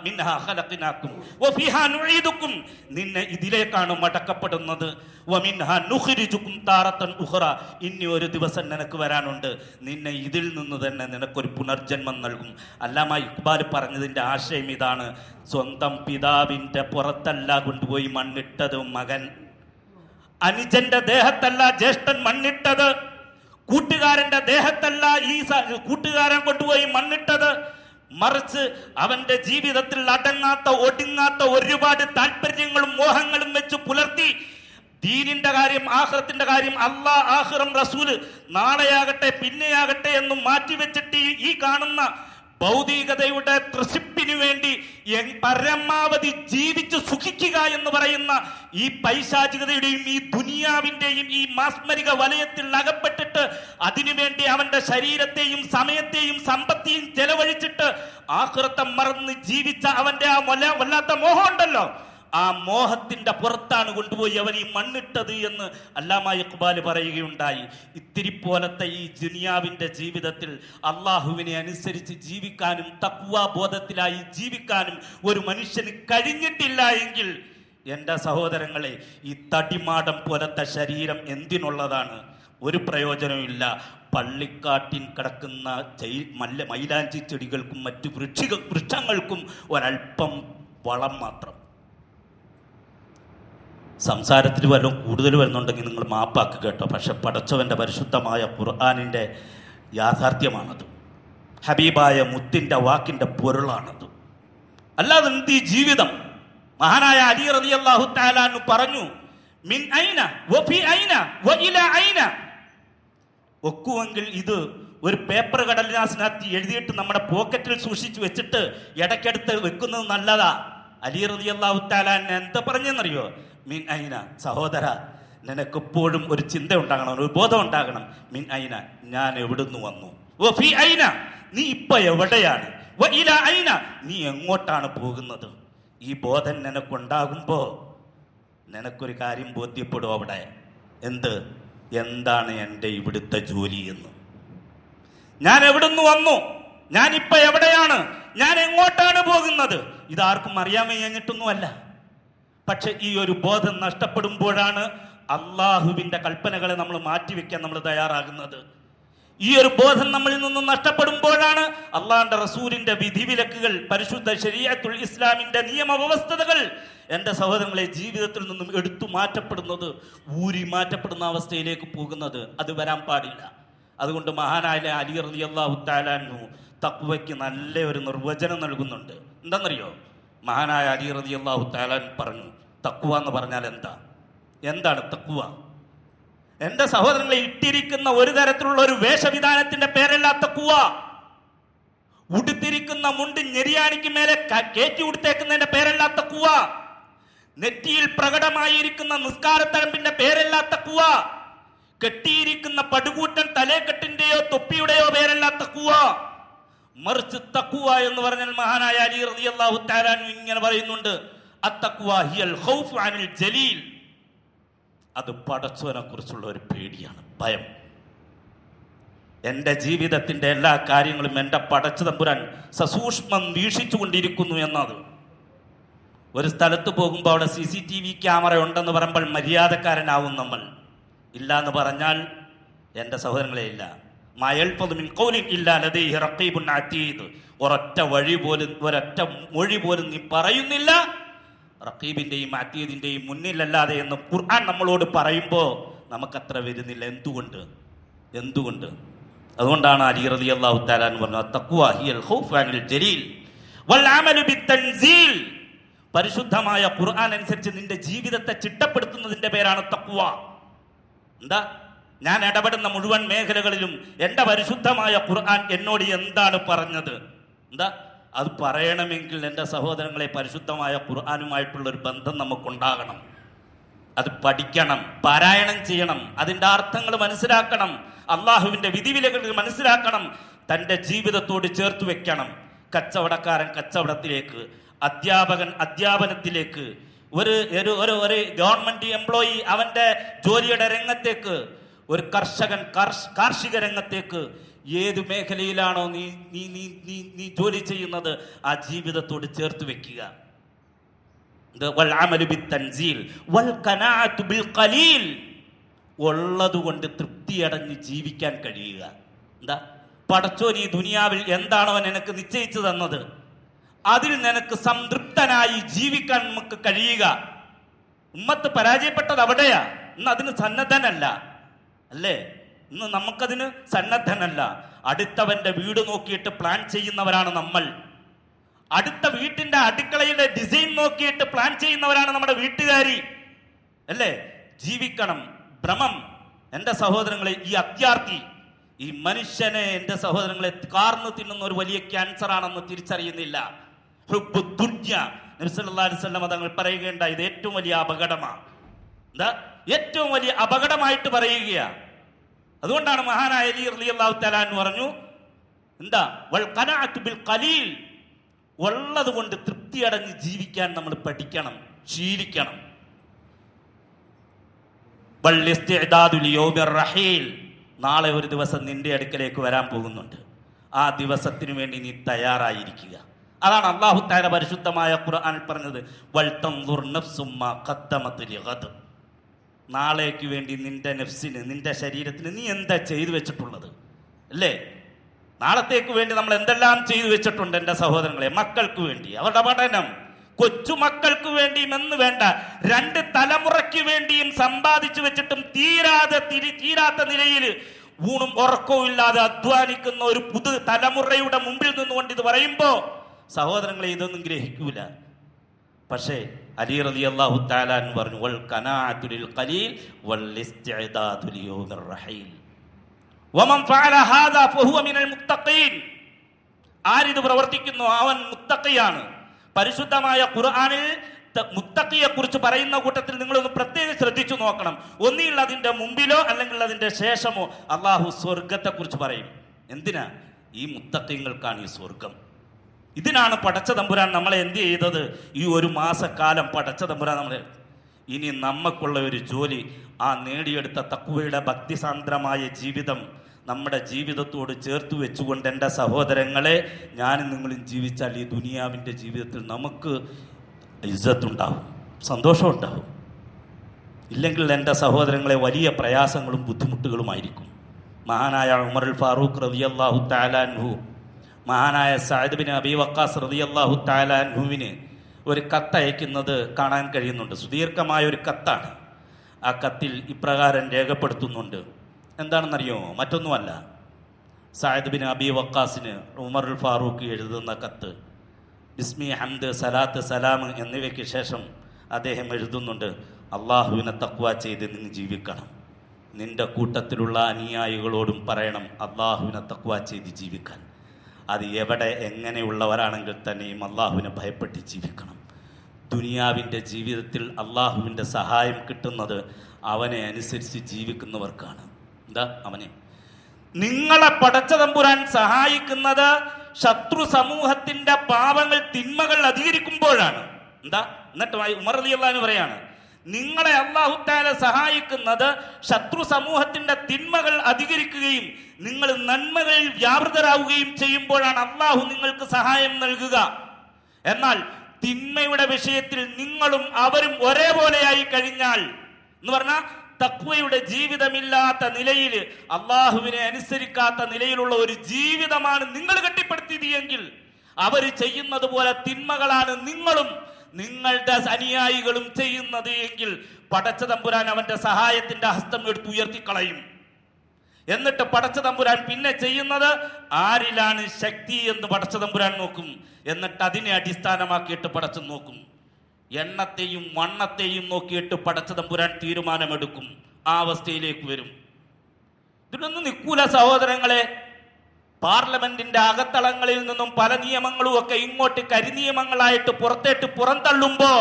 മിൻഹാ ഖലഖനാകും വഫീഹാ നുഈദുകും, നിന്നെ ഇതിലേക്കാണ് മടക്കപ്പെടുന്നത്. വമിൻഹാ നുഖ്രിജുകും താറത്തൻ ഉഖ്റ, ഇനി ഒരു ദിവസം നിനക്ക് വരാനുണ്ട്, നിന്നെ ഇതിൽ നിന്ന് തന്നെ നിനക്കൊരു പുനർജന്മം നൽകും. അല്ലാമ ഇഖ്ബാൽ പറഞ്ഞതിൻ്റെ ആശയം ഇതാണ്: സ്വന്തം പിതാവിൻ്റെ പുറത്തല്ല കൊണ്ടുപോയി മണ്ണിട്ടത് മകൻ, അനുജന്റെ ദേഹത്തല്ല ജ്യേഷ്ഠൻ മണ്ണിട്ടത്, കൂട്ടുകാരന്റെ ദേഹത്തല്ല ഈ കൂട്ടുകാരൻ കൊണ്ടുപോയി മണ്ണിട്ടത്, മറിച്ച് അവന്റെ ജീവിതത്തിൽ അടങ്ങാത്ത ഒടുങ്ങാത്ത ഒരുപാട് താല്പര്യങ്ങളും മോഹങ്ങളും വെച്ച് പുലർത്തി ദീനിന്റെ കാര്യം, ആഖിറത്തിന്റെ കാര്യം, അല്ലാഹ്, ആഖിറം, റസൂല്, നാളെയാകട്ടെ പിന്നെയാകട്ടെ എന്നും മാറ്റിവെച്ചിട്ട് ഈ കാണുന്ന ഭൗതികതയുടെ തൃശിപ്പിനു വേണ്ടി പരമാവധി ജീവിച്ച് സുഖിക്കുക എന്ന് പറയുന്ന ഈ പൈശാചികതയുടെയും ഈ ദുനിയാവിന്റെയും ഈ മാസ്മരിക വലയത്തിൽ അകപ്പെട്ടിട്ട് അതിനുവേണ്ടി അവന്റെ ശരീരത്തെയും സമയത്തെയും സമ്പത്തെയും ചെലവഴിച്ചിട്ട് ആഖിറത്തെ മറന്ന് ജീവിച്ച അവന്റെ ആ വല്ലാത്ത മോഹം ഉണ്ടല്ലോ, ആ മോഹത്തിന്റെ പുറത്താണ് കൊണ്ടുപോയി അവൻ ഈ മണ്ണിട്ടത് എന്ന് അല്ലാമ ഇഖ്ബാൽ പറയുകയുണ്ടായി. ഇത്തിരി പോലത്തെ ഈ ദുനിയാവിന്റെ ജീവിതത്തിൽ അള്ളാഹുവിനെ അനുസരിച്ച് ജീവിക്കാനും തഖ്വ ബോധത്തിലായി ജീവിക്കാനും ഒരു മനുഷ്യന് കഴിഞ്ഞിട്ടില്ല എങ്കിൽ എൻ്റെ സഹോദരങ്ങളെ, ഈ തടിമാടം പോലത്തെ ശരീരം എന്തിനുള്ളതാണ്? ഒരു പ്രയോജനമില്ല. പള്ളിക്കാട്ടിൻ കിടക്കുന്ന മൈലാഞ്ചി ചെടികൾക്കും മറ്റു വൃക്ഷങ്ങൾക്കും ഒരൽപ്പം വളം മാത്രം. സംസാരത്തിൽ വല്ലതും കൂടുതൽ വരുന്നുണ്ടെങ്കിൽ നിങ്ങൾ മാപ്പാക്ക് കേട്ടോ. പക്ഷെ പടച്ചവൻ്റെ പരിശുദ്ധമായ ഖുർആനിൻ്റെ യാഥാർത്ഥ്യമാണത്. ഹബീബായ മുത്തിൻ്റെ വാക്കിൻ്റെ പൊരുളാണത്. അല്ലാതെ എന്ത് ഈ ജീവിതം? മഹാനായ അലി റളിയല്ലാഹു തആല അൻഹു പറഞ്ഞു, മിൻ ഐന വഫി ഐന വഇല ഐന. ഒക്കുവെങ്കിൽ ഇത് ഒരു പേപ്പർ കടലാസിനകത്ത് എഴുതിയിട്ട് നമ്മുടെ പോക്കറ്റിൽ സൂക്ഷിച്ചു വെച്ചിട്ട് ഇടയ്ക്കെടുത്ത് വെക്കുന്നത് നല്ലതാ. അലി റളിയല്ലാഹു തആല എന്താ പറഞ്ഞെന്നറിയോ? മിൻ ഐന, സഹോദര, നിനക്കെപ്പോഴും ഒരു ചിന്ത ഉണ്ടാകണം, ഒരു ബോധം ഉണ്ടാകണം. മിൻ ഐന, ഞാൻ എവിടുന്ന് വന്നു. വഫി ഐന, നീ ഇപ്പൊ എവിടെയാണ്. വഇല ഐന, നീ എങ്ങോട്ടാണ് പോകുന്നത്. ഈ ബോധം നിനക്കുണ്ടാകുമ്പോ നിനക്കൊരു കാര്യം ബോധ്യപ്പെടും. അവിടെ എന്താണ് എൻ്റെ ഇവിടുത്തെ ജോലി എന്ന്. ഞാൻ എവിടുന്ന് വന്നു, ഞാനിപ്പോ എവിടെയാണ്, ഞാൻ എങ്ങോട്ടാണ് പോകുന്നത്, ഇതാർക്കും അറിയാൻ കഴിഞ്ഞിട്ടൊന്നുമല്ല. പക്ഷെ ഈ ഒരു ബോധം നഷ്ടപ്പെടുമ്പോഴാണ് അള്ളാഹുവിൻ്റെ കൽപ്പനകളെ നമ്മൾ മാറ്റിവെക്കാൻ നമ്മൾ തയ്യാറാകുന്നത്. ഈ ഒരു ബോധം നമ്മളിൽ നിന്നും നഷ്ടപ്പെടുമ്പോഴാണ് അള്ളാഹുവിൻ്റെ റസൂലിൻ്റെ വിധിവിലക്കുകൾ, പരിശുദ്ധ ശരീഅത്തുൽ ഇസ്ലാമിൻ്റെ നിയമവ്യവസ്ഥകൾ എൻ്റെ സഹോദരങ്ങളെ ജീവിതത്തിൽ നിന്നും എടുത്തു മാറ്റപ്പെടുന്നത്, ഊരി മാറ്റപ്പെടുന്ന അവസ്ഥയിലേക്ക് പോകുന്നത്. അത് വരാൻ പാടില്ല. അതുകൊണ്ട് മഹാനായ അലി റളിയല്ലാഹു തആല അൻഹു തഖ്വയ്ക്ക് നല്ല ഒരു നിർവചനം നൽകുന്നുണ്ട്. എന്താണെന്നറിയോ? മഹാനായ അലി റളിയല്ലാഹു തആല പറഞ്ഞു, തഖ്വ എന്ന് പറഞ്ഞാൽ എന്താണ് തഖ്വ? എൻ്റെ സഹോദരങ്ങളെ, ഇട്ടിരിക്കുന്ന ഒരു തരത്തിലുള്ള ഒരു വേഷവിധാനത്തിന്റെ പേരല്ല തഖ്വ. ഉടുത്തിരിക്കുന്ന മുണ്ട് ഞെരിയാണിക്ക് മേലെ കയറ്റി ഉടുത്തേക്കുന്നതിന്റെ പേരല്ല തഖ്വ. നെറ്റിയിൽ പ്രകടമായിരിക്കുന്ന നിസ്കാരത്തഴമ്പിന്റെ പേരല്ല തഖ്വ. കെട്ടിയിരിക്കുന്ന പടുകൂട്ടൻ തലേക്കെട്ടിന്റെയോ തൊപ്പിയുടെയോ പേരല്ല തഖ്വ. മറിച്ച് തഖ്വ എന്ന് പറഞ്ഞാൽ മഹാനായ അലി റളിയല്ലാഹു തആല അൻഹു ഇങ്ങനെ പറയുന്നുണ്ട്, അത്തഖ്വ ഹിയൽ ഖൗഫ് അനിൽ ജലീൽ. അത് പടച്ചവനെ കുറിച്ചുള്ള ഒരു പേടിയാണ്, ഭയം. എൻ്റെ ജീവിതത്തിൻ്റെ എല്ലാ കാര്യങ്ങളും എൻ്റെ പടച്ചു തമ്പുരാൻ സസൂക്ഷ്മം വീക്ഷിച്ചു കൊണ്ടിരിക്കുന്നു എന്നത്. ഒരു സ്ഥലത്ത് പോകുമ്പോൾ അവിടെ CCTV ക്യാമറ ഉണ്ടെന്ന് പറയുമ്പോൾ മര്യാദക്കാരനാവും നമ്മൾ. ഇല്ല എന്ന് പറഞ്ഞാൽ എൻ്റെ സഹോദരങ്ങളെ ഇല്ല. ഒരൊറ്റ മൊഴി പോലും നീ പറയുന്നില്ല റഖീബിന്റെയും അതീദിന്റെയും മുന്നിലല്ലാതെ എന്ന് ഖുർആൻ നമ്മളോട് പറയുമ്പോൾ നമുക്കത്ര വരുന്നില്ല. എന്തുകൊണ്ട്? അതുകൊണ്ടാണ് അലി റളിയല്ലാഹു തആല എന്ന് പറഞ്ഞത്, തഖ്വ ഹിയൽ ഖൗഫ് അനിൽ ജലീൽ വൽ അമലു ബിത്തൻസീൽ. പരിശുദ്ധമായ ഖുർആൻ അനുസരിച്ച് നിന്റെ ജീവിതത്തെ ചിട്ടപ്പെടുത്തുന്നതിന്റെ പേരാണ് തഖ്വ. എന്താ? ഞാൻ ഇടപെടുന്ന മുഴുവൻ മേഖലകളിലും എൻ്റെ പരിശുദ്ധമായ ഖുർആൻ എന്നോട് എന്താണ് പറഞ്ഞത്? എന്താ? അത് പറയണമെങ്കിൽ എൻ്റെ സഹോദരങ്ങളെ പരിശുദ്ധമായ ഖുർആനുമായിട്ടുള്ള ഒരു ബന്ധം നമുക്കുണ്ടാകണം. അത് പഠിക്കണം, പാരായണം ചെയ്യണം, അതിൻ്റെ അർത്ഥങ്ങൾ മനസ്സിലാക്കണം, അള്ളാഹുവിൻ്റെ വിധിവിലകൾ മനസ്സിലാക്കണം, തൻ്റെ ജീവിതത്തോട് ചേർത്ത് വെക്കണം. കച്ചവടക്കാരൻ കച്ചവടത്തിലേക്ക്, അധ്യാപകൻ അധ്യാപനത്തിലേക്ക്, ഒരു ഗവൺമെന്റ് എംപ്ലോയി അവൻ്റെ ജോലിയുടെ രംഗത്തേക്ക്, ഒരു കർഷകൻ കാർഷിക രംഗത്തേക്ക്, ഏത് മേഖലയിലാണോ നീ നീ നീ നീ നീ ജോലി ചെയ്യുന്നത് ആ ജീവിതത്തോട് ചേർത്ത് വെക്കുക. ഉള്ളതുകൊണ്ട് തൃപ്തിയടഞ്ഞ് ജീവിക്കാൻ കഴിയുക. എന്താ? പടച്ചോൻ ഈ ദുനിയാവിൽ എന്താണോ നിനക്ക് നിശ്ചയിച്ചു തന്നത് അതിൽ നിനക്ക് സംതൃപ്തനായി ജീവിക്കാൻ നമുക്ക് കഴിയുക. ഉമ്മത്ത് പരാജയപ്പെട്ടത് അവിടെയാ. ഇന്ന് അതിന് സന്നദ്ധനല്ല, അല്ലേ? ഇന്ന് നമുക്കതിന് സന്നദ്ധനല്ല. അടുത്തവന്റെ വീട് നോക്കിയിട്ട് പ്ലാൻ ചെയ്യുന്നവരാണ് നമ്മൾ. അടുത്ത വീട്ടിന്റെ അടുക്കളയുടെ ഡിസൈൻ നോക്കിയിട്ട് പ്ലാൻ ചെയ്യുന്നവരാണ് നമ്മുടെ വീട്ടുകാരി, അല്ലേ? ജീവിക്കണം, ഭ്രമം. എൻ്റെ സഹോദരങ്ങളെ, ഈ അത്യാർത്ഥി, ഈ മനുഷ്യനെ എൻ്റെ സഹോദരങ്ങളെ കാർന്ന് തിന്നുന്ന ഒരു വലിയ ക്യാൻസർ ആണെന്ന് തിരിച്ചറിയുന്നില്ല. നബി സല്ലല്ലാഹു അലൈഹി വസല്ലം തങ്ങൾ പറയുകയുണ്ടായി, ഇത് ഏറ്റവും വലിയ അപകടമാണ്. എന്താ? ഏറ്റവും വലിയ അപകടമായിട്ട് പറയുകയാണ്. അതുകൊണ്ടാണ് മഹാനായ അലി റളിയല്ലാഹു തആല അൻഹു പറഞ്ഞു, എന്താ? വൽ ഖനാഅതു ബിൽ ഖലീൽ. ഉള്ളത് കൊണ്ട് തൃപ്തിയടഞ്ഞ് ജീവിക്കാൻ നമ്മൾ പഠിക്കണം, ശീലിക്കണം. വൽ ഇസ്തിഅദാദു ലിയൗമിർ റഹീൽ. നാളെ ഒരു ദിവസം നിന്റെ അടുക്കലേക്ക് വരാൻ പോകുന്നുണ്ട്. ആ ദിവസത്തിന് വേണ്ടി നീ തയ്യാറായിരിക്കുക. അതാണ് അല്ലാഹു തആല പരിശുദ്ധമായ ഖുർആനിൽ പറഞ്ഞത്, വൽ തൻദുർ നഫ്സും മാ ഖദ്ദമത് ലിഗദ്. നാളേക്ക് വേണ്ടി നിന്റെ നഫ്സിന്, നിന്റെ ശരീരത്തിന് നീ എന്താ ചെയ്തു വെച്ചിട്ടുള്ളത്, അല്ലേ? നാളത്തേക്ക് വേണ്ടി നമ്മൾ എന്തെല്ലാം ചെയ്തു വെച്ചിട്ടുണ്ട് എൻ്റെ സഹോദരങ്ങളെ. മക്കൾക്ക് വേണ്ടി അവരുടെ പഠനം, കൊച്ചുമക്കൾക്ക് വേണ്ടിയും എന്ന് വേണ്ട, 2 തലമുറയ്ക്ക് വേണ്ടിയും സമ്പാദിച്ചു വെച്ചിട്ടും തീരാത്ത നിലയിൽ ഊണും ഉറക്കവും ഇല്ലാതെ അധ്വാനിക്കുന്ന ഒരു പുതു തലമുറയുടെ മുമ്പിൽ നിന്നുകൊണ്ട് ഇത് പറയുമ്പോ സഹോദരങ്ങളെ ഇതൊന്നും ഗ്രഹിക്കൂല. പക്ഷേ അലി റളിയല്ലാഹു തആല അൻഹു പറഞ്ഞു, വൽ ഖനാഅതു ലിൽ ഖലീൽ വൽ ഇസ്തിഅദാദു ലിയൗമിർ റഹീൽ വമൻ ഫഅല ഹാദാ ഫഹുവ മിനൽ മുത്തഖീൻ. ആരിത് പ്രവർത്തിക്കുന്നു അവൻ മുത്തഖിയാണ്. പരിശുദ്ധമായ ഖുർആനിൽ മുത്തഖിയെ കുറിച്ച് പറയുന്ന കൂട്ടത്തിൽ നിങ്ങളൊന്ന് പ്രത്യേകം ശ്രദ്ധിച്ചു നോക്കണം. ഒന്നിൽ അതിന്റെ മുമ്പിലോ അല്ലെങ്കിൽ അതിന്റെ ശേഷമോ അള്ളാഹു സ്വർഗത്തെ കുറിച്ച് പറയും. എന്തിനാ? ഈ മുത്തഖിങ്ങൾക്കാണ് ഈ സ്വർഗം. ഇതിനാണ് പടച്ച തമ്പുരാൻ നമ്മളെ എന്ത് ചെയ്തത്? ഈ ഒരു മാസക്കാലം പടച്ച തമ്പുരാൻ നമ്മളെ, ഇനി നമുക്കുള്ള ഒരു ജോലി, ആ നേടിയെടുത്ത തഖ്വയുടെ ഭക്തിസാന്ദ്രമായ ജീവിതം നമ്മുടെ ജീവിതത്തോട് ചേർത്ത് വെച്ചുകൊണ്ട് എൻ്റെ സഹോദരങ്ങളെ, ഞാനും നിങ്ങളും ജീവിച്ചാൽ ഈ ദുനിയാവിൻ്റെ ജീവിതത്തിൽ നമുക്ക് ഇസ്സത്തുണ്ടാവും, സന്തോഷമുണ്ടാവും. ഇല്ലെങ്കിൽ എൻ്റെ സഹോദരങ്ങളെ വലിയ പ്രയാസങ്ങളും ബുദ്ധിമുട്ടുകളുമായിരിക്കും. മഹാനായ ഉമറുൽ ഫാറൂഖ് റളിയല്ലാഹു തആല അൻഹു, മഹാനായ സഅദ് ബിൻ അബീ വഖാസ് റളിയല്ലാഹു തആല അൻഹുവിന് ഒരു കത്തയക്കുന്നത് കാണാൻ കഴിയുന്നുണ്ട്. സുദീർഘമായ ഒരു കത്താണ്. ആ കത്തിൽ ഇപ്രകാരം രേഖപ്പെടുത്തുന്നുണ്ട്. എന്താണെന്നറിയോ? മറ്റൊന്നുമല്ല, സഅദ് ബിൻ അബീ വഖാസിന് ഉമറുൽ ഫാറൂഖ് എഴുതുന്ന കത്ത്. ബിസ്മി, ഹംദ്, സലാത്ത്, സലാം എന്നിവയ്ക്ക് ശേഷം അദ്ദേഹം എഴുതുന്നുണ്ട്, അള്ളാഹുവിനെ തഖ്വ ചെയ്ത് നിങ്ങൾ ജീവിക്കണം. നിന്റെ കൂട്ടത്തിലുള്ള അനുയായികളോടും പറയണം അള്ളാഹുവിനെ തഖ്വ ചെയ്ത് ജീവിക്കാൻ. അത് എവിടെ എങ്ങനെയുള്ളവരാണെങ്കിൽ തന്നെയും അള്ളാഹുവിനെ ഭയപ്പെട്ട് ജീവിക്കണം. ദുനിയാവിൻ്റെ ജീവിതത്തിൽ അള്ളാഹുവിൻ്റെ സഹായം കിട്ടുന്നത് അവനെ അനുസരിച്ച് ജീവിക്കുന്നവർക്കാണ്. എന്താ അവനെ നിങ്ങളെ പടച്ച തമ്പുരാൻ സഹായിക്കുന്നത് ശത്രു സമൂഹത്തിന്റെ പാപങ്ങൾ തിന്മകൾ അധികരിക്കുമ്പോഴാണ്. എന്താ എന്നിട്ട് ഉമർ റളിയല്ലാഹു അൻഹു പറയാണ്, നിങ്ങളെ അല്ലാഹു തആല സഹായിക്കുന്നത് ശത്രു സമൂഹത്തിന്റെ തിന്മകൾ അധികരിക്കുകയും നിങ്ങൾ നന്മകളിൽ വ്യാപൃതരാവുകയും ചെയ്യുമ്പോഴാണ് അല്ലാഹു നിങ്ങൾക്ക് സഹായം നൽകുക. എന്നാൽ തിന്മയുടെ വിഷയത്തിൽ നിങ്ങളും അവരും ഒരേപോലെയായി കഴിഞ്ഞാൽ എന്ന് പറഞ്ഞാൽ തഖ്വയുടെ ജീവിതമില്ലാത്ത നിലയിൽ, അള്ളാഹുവിനെ അനുസരിക്കാത്ത നിലയിലുള്ള ഒരു ജീവിതമാണ് നിങ്ങൾ കെട്ടിപ്പടുത്തിയത് എങ്കിൽ, അവർ ചെയ്യുന്നത് പോലെ തിന്മകളാണ് നിങ്ങളും നിങ്ങളുടെ അനുയായികളും ചെയ്യുന്നത് എങ്കിൽ പടച്ച തമ്പുരാൻ അവന്റെ സഹായത്തിന്റെ ഹസ്തം എടുത്ത് ഉയർത്തിക്കളയും. എന്നിട്ട് പടച്ച തമ്പുരാൻ പിന്നെ ചെയ്യുന്നത് ആരിലാണ് ശക്തി എന്ന് പടച്ച തമ്പുരാൻ നോക്കും. എന്നിട്ട് അതിനെ അടിസ്ഥാനമാക്കിയിട്ട് പടച്ചു നോക്കും. എണ്ണത്തെയും വണ്ണത്തെയും നോക്കിയിട്ട് പടച്ച തമ്പുരാൻ തീരുമാനമെടുക്കും. ആ അവസ്ഥയിലേക്ക് വരും. ഇതിനൊന്നും നിൽക്കൂല സഹോദരങ്ങളെ. പാർലമെന്റിന്റെ അകത്തളങ്ങളിൽ നിന്നും പല നിയമങ്ങളും ഒക്കെ ഇങ്ങോട്ട് കരിനിയമങ്ങളായിട്ട് പുറന്തള്ളുമ്പോ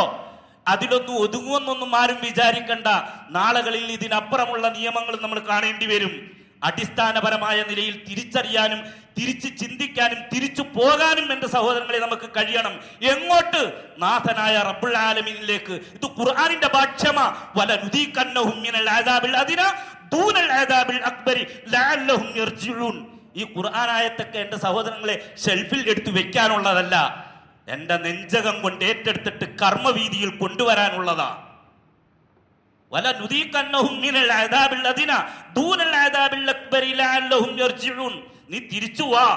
അതിലൊന്നും ഒതുങ്ങുമെന്നൊന്നും ആരും വിചാരിക്കണ്ട. നാളുകളിൽ ഇതിനപ്പുറമുള്ള നിയമങ്ങൾ നമ്മൾ കാണേണ്ടി വരും. അടിസ്ഥാനപരമായ നിലയിൽ തിരിച്ചറിയാനും തിരിച്ച് ചിന്തിക്കാനും തിരിച്ചു പോകാനും എന്റെ സഹോദരങ്ങളെ നമുക്ക് കഴിയണം. എങ്ങോട്ട്? നാഥനായ റബ്ബുൽ ആലമീനിലേക്ക്. ഇത് ഖുർആനിന്റെ ഭാഷ്യമാ. വലനുദീഖന്നഹും മിനൽ അദാബിൽ അദ്നാ ദൂനൽ അദാബിൽ അക്ബരി ലഅല്ലഹും യർജിഊൻ. ഈ ഖുർആൻ ആയത്തൊക്കെ എന്റെ സഹോദരങ്ങളെ ഷെൽഫിൽ എടുത്തു വെക്കാനുള്ളതല്ല, എന്റെ നെഞ്ചകം കൊണ്ട് ഏറ്റെടുത്തിട്ട് കർമ്മവീതിയിൽ കൊണ്ടുവരാനുള്ളതാ. വലനുദീഖന്നഹും മിനൽ അദാബിൽ അദ്നാ ദൂനൽ അദാബിൽ അക്ബരി ലഅല്ലഹും യർജിഊൻ. നീ തിരിച്ചു വാ,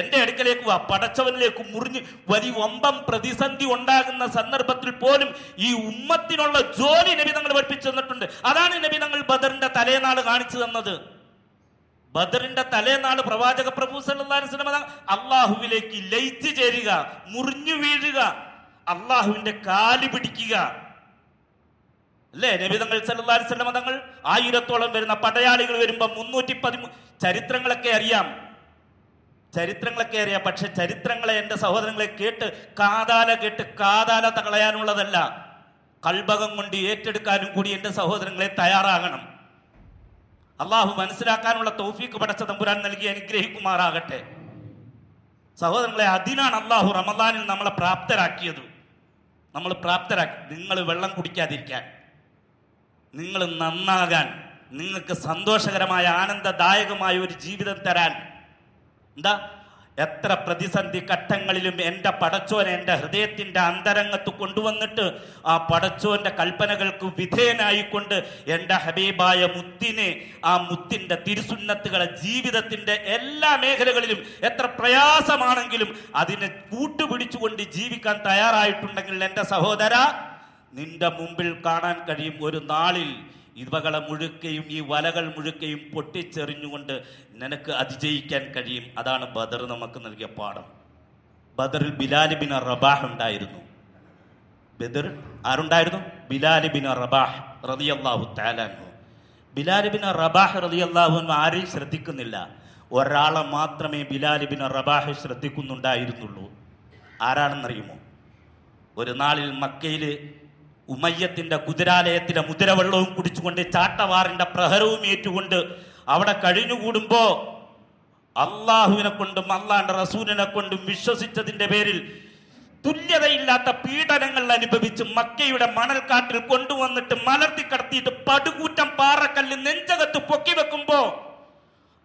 എന്റെ അടുക്കലേക്ക് വാ, പടച്ചവനിലേക്ക് മുറിഞ്ഞ് വലിയ വമ്പം പ്രതിസന്ധി ഉണ്ടാകുന്ന സന്ദർഭത്തിൽ പോലും ഈ ഉമ്മത്തിനുള്ള ജോലി നബി തങ്ങൾ പഠിപ്പിച്ചു തന്നിട്ടുണ്ട്. അതാണ് നബി തങ്ങൾ ബദറിന്റെ തലേനാൾ കാണിച്ചു തന്നത്. ബദറിന്റെ തലേനാൾ പ്രവാചക പ്രഭു സല്ലല്ലാഹു അലൈഹി വസല്ലം അള്ളാഹുവിലേക്ക് ലയിച്ചു ചേരുക, മുറിഞ്ഞു വീഴുക, അള്ളാഹുവിന്റെ കാല് പിടിക്കുക അല്ലേ? നബി തങ്ങൾ സല്ലല്ലാഹു അലൈഹി വസല്ലം തങ്ങൾ 1000-ഓളം വരുന്ന പടയാളികൾ വരുമ്പോ 313 ചരിത്രങ്ങളൊക്കെ അറിയാം. പക്ഷെ ചരിത്രങ്ങളെ എന്റെ സഹോദരങ്ങളെ കേട്ട് കാതാല തകളയാനുള്ളതല്ല, കൽബകം കൊണ്ട് ഏറ്റെടുക്കാനും കൂടി എന്റെ സഹോദരങ്ങളെ തയ്യാറാകണം. അള്ളാഹു മനസ്സിലാക്കാനുള്ള തൗഫീഖ് പടച്ച തമ്പുരാൻ നൽകി അനുഗ്രഹിക്കുമാറാകട്ടെ. സഹോദരങ്ങളെ, അതിനാണ് അള്ളാഹു റമദാനിൽ നമ്മളെ പ്രാപ്തരാക്കിയത്. നിങ്ങൾ വെള്ളം കുടിക്കാതിരിക്കാൻ, നിങ്ങൾ നന്നാകാൻ, നിങ്ങൾക്ക് സന്തോഷകരമായ ആനന്ദദായകമായ ഒരു ജീവിതം തരാൻ. എന്താ? എത്ര പ്രതിസന്ധി ഘട്ടങ്ങളിലും എൻ്റെ പടച്ചോനെ എൻ്റെ ഹൃദയത്തിൻ്റെ അന്തരംഗത്ത് കൊണ്ടുവന്നിട്ട് ആ പടച്ചോന്റെ കൽപ്പനകൾക്ക് വിധേയനായിക്കൊണ്ട് എൻ്റെ ഹബീബായ മുത്തിനെ, ആ മുത്തിൻ്റെ തിരുസുന്നത്തുകളെ ജീവിതത്തിൻ്റെ എല്ലാ മേഖലകളിലും എത്ര പ്രയാസമാണെങ്കിലും അതിനെ കൂട്ടുപിടിച്ചുകൊണ്ട് ജീവിക്കാൻ തയ്യാറായിട്ടുണ്ടെങ്കിൽ എൻ്റെ സഹോദര, നിന്റെ മുമ്പിൽ കാണാൻ കഴിയും ഒരു നാളിൽ ഇവകളെ മുഴുക്കയും ഈ വലകൾ മുഴുക്കയും പൊട്ടിച്ചെറിഞ്ഞുകൊണ്ട് നിനക്ക് അതിജയിക്കാൻ കഴിയും. അതാണ് ബദർ നമുക്ക് നൽകിയ പാഠം. ബദറിൽ ബിലാൽ ബിൻ റബാഹ് ഉണ്ടായിരുന്നു. ബദർ ആരുണ്ടായിരുന്നു? ബിലാൽ ബിൻ റബാഹ് റളിയല്ലാഹു തആല അൻഹു. ബിലാൽ ബിൻ റബാഹ് റളിയല്ലാഹു അൻഹു ആരെയും ശ്രദ്ധിക്കുന്നില്ല, ഒരാളെ മാത്രമേ ബിലാൽ ബിൻ റബാഹ് ശ്രദ്ധിക്കുന്നുണ്ടായിരുന്നുള്ളൂ. ആരാണെന്നറിയുമോ? ഒരു നാളിൽ മക്കയിൽ ഉമയ്യത്തിന്റെ കുതിരാലയത്തിലെ മുതിരവെള്ളവും കുടിച്ചുകൊണ്ട് ചാട്ടവാറിന്റെ പ്രഹരവും ഏറ്റുകൊണ്ട് അവിടെ കഴിഞ്ഞുകൂടുമ്പോ അള്ളാഹുവിനെ കൊണ്ടും അള്ളാന്റെ റസൂലിനെ കൊണ്ടും വിശ്വസിച്ചതിന്റെ പേരിൽ തുല്യതയില്ലാത്ത പീഡനങ്ങൾ അനുഭവിച്ച് മക്കയുടെ മണൽക്കാട്ടിൽ കൊണ്ടുവന്നിട്ട് മലർത്തി കടത്തിയിട്ട് പടുകൂറ്റം പാറക്കല്ല് നെഞ്ചകത്ത് പൊക്കി വെക്കുമ്പോ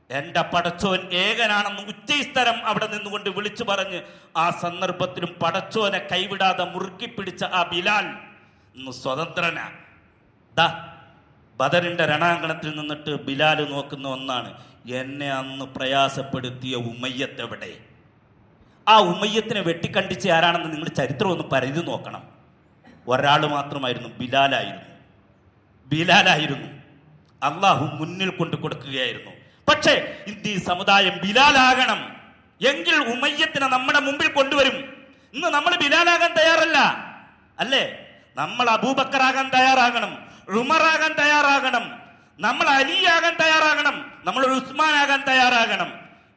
എന്റെ പടച്ചോൻ ഏകനാണെന്ന് ഉച്ചസ്ഥലം അവിടെ നിന്നുകൊണ്ട് വിളിച്ചു പറഞ്ഞ് ആ സന്ദർഭത്തിലും പടച്ചോനെ കൈവിടാതെ മുറുക്കി പിടിച്ച ആ ബിലാൽ ഇന്ന് സ്വതന്ത്രനാ. ബദറിന്റെ രണാങ്കണത്തിൽ നിന്നിട്ട് ബിലാൽ നോക്കുന്ന ഒന്നാണ്, എന്നെ അന്ന് പ്രയാസപ്പെടുത്തിയ ഉമയ്യത്ത് എവിടെ? ആ ഉമയ്യത്തിനെ വെട്ടിക്കണ്ടിച്ച് ആരാണെന്ന് നിങ്ങൾ ചരിത്രം ഒന്ന് പരിധി നോക്കണം. ഒരാൾ മാത്രമായിരുന്നു, ബിലാലായിരുന്നു. അള്ളാഹു മുന്നിൽ കൊണ്ടു കൊടുക്കുകയായിരുന്നു. പക്ഷേ ഇന്ത്യ സമുദായം ബിലാലാകണം എങ്കിൽ ഉമയ്യത്തിനെ നമ്മുടെ മുമ്പിൽ കൊണ്ടുവരും. ഇന്ന് നമ്മൾ ബിലാലാകാൻ തയ്യാറല്ല അല്ലേ? നമ്മൾ അബൂബക്കറാകാൻ തയ്യാറാകണം, ഉമറാകാൻ തയ്യാറാകണം, നമ്മൾ അലിയാകാൻ തയ്യാറാകണം, നമ്മൾ ഉസ്മാനാകാൻ തയ്യാറാകണം.